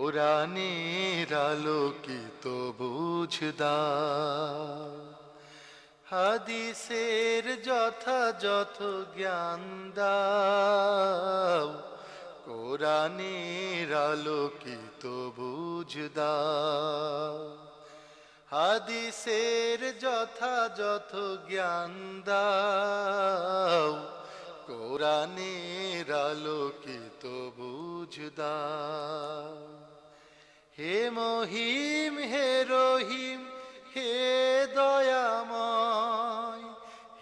কোরআনের আলোকিত বুঝদার, হাদিসের যথাযথ জ্ঞান দাও। কোরআনের আলোকিত বুঝদার, হাদিসের যথাযথ জ্ঞান দাও। কোরআনের আলোকিত বুঝদার। হে মহিম হে রহিম হে দয়াময়,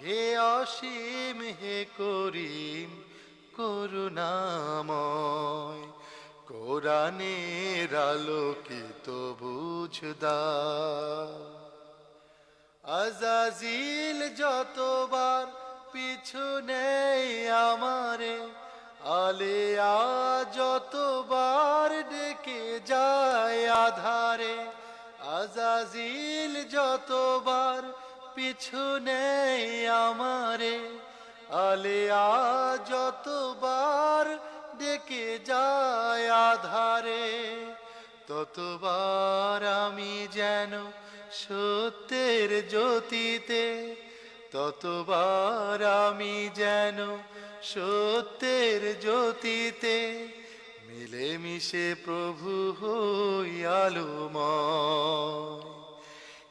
হে অসীম হে করিম করুণাময়। কোরআনের আলোকিত বুঝদার। আজাজিল যতবার পিছু নেই আমারে, আলেয়া যতবার ডেকে যায় আধারে। আজাজিল যতবার পিছু নেই আমারে, আলেয়া যতবার ডেকে যায় আধারে। ততবার আমি যেন সত্যের জ্যোতিতে, ততবার আমি যেন সত্যের জ্যোতিতে মিলেমিশে প্রভু হই আলোময়।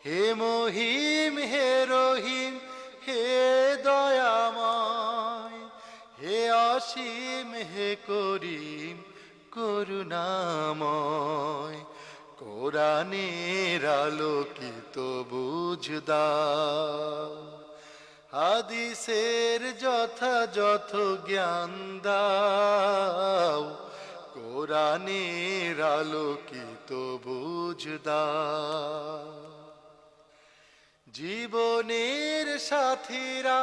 হে মহিম হে রহিম হে দয়াময়, হে অসীম হে করিম করুণাময়। কোরআনের আলোকিত বুঝদার, হাদিসের যথাযথ জ্ঞান দাও। কোরআনের আলোকিত বুঝদার। জীবনের সাথীরা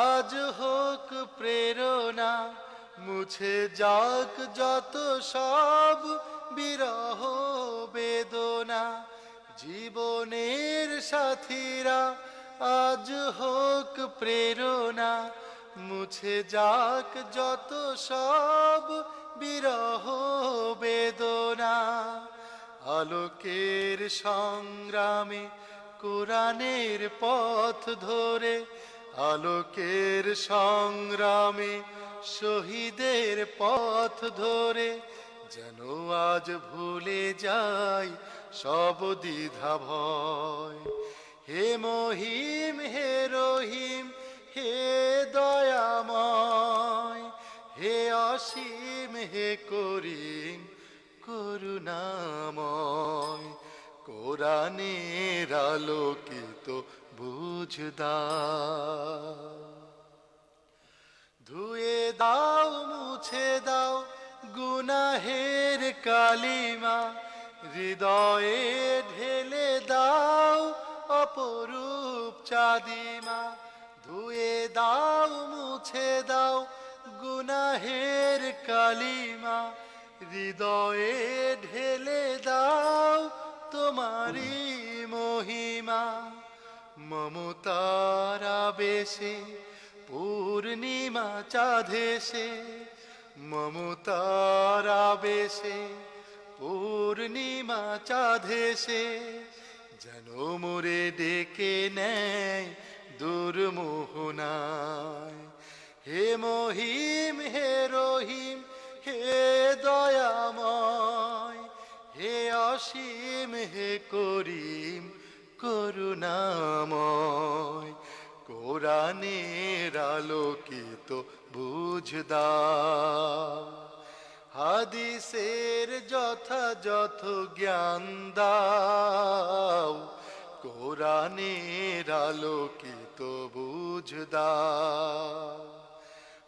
আজ হোক প্রেরণা, মুছে যাক যত সব বিরহ বেদনা। জীবনের সাথীরা আজ হোক প্রেরণা, মুছে যাক যত সব বিরহ বেদনা। আলোকের সংগ্রামে কোরআনের পথ ধরে, আলোকের সংগ্রামে শহীদের পথ ধরে যেন আজ ভুলে যাই সব দ্বিধা ভয়। হে মহিম হে রহিম হে দয়াময়, হে অসীম হে করিম করুণাময়। কোরআনের আলোকিত বুঝদার। ধুয়ে দাও মুছে দাও গুনাহের কালিমা, হৃদয়ে ঢেলে দাও অপরূপ চাঁদিমা। ধুয়ে দাও মুছে দাও গুনাহের কালিমা, হৃদয়ে ঢেলে দাও তোমারি মহিমা। মমতার আবেশে পূর্ণিমা চাঁদেশে, মমতার আবেশে পূর্ণিমা চাঁদেশে যেন মোরে ডেকে নেয় দুর্মোহনায়। হে মহিম হে রহিম হে দয়াময়, হে অসীম হে করিম করুণাময়। কোরআনের আলোকিত বুঝদার, হাদিসের যথাযথ জ্ঞান দাও। কোরআনের আলোকিত বুঝদার,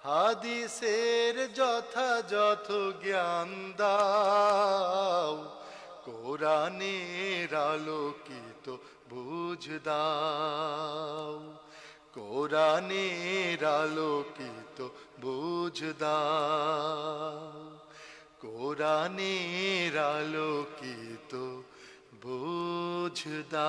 হাদিসের যথাযথ জ্ঞান দাও। কোরআনের আলোকিত বুঝদাও। কোরআনের আলোকিত বুঝদাও। কোরআনের আলোকিত বুঝদাও।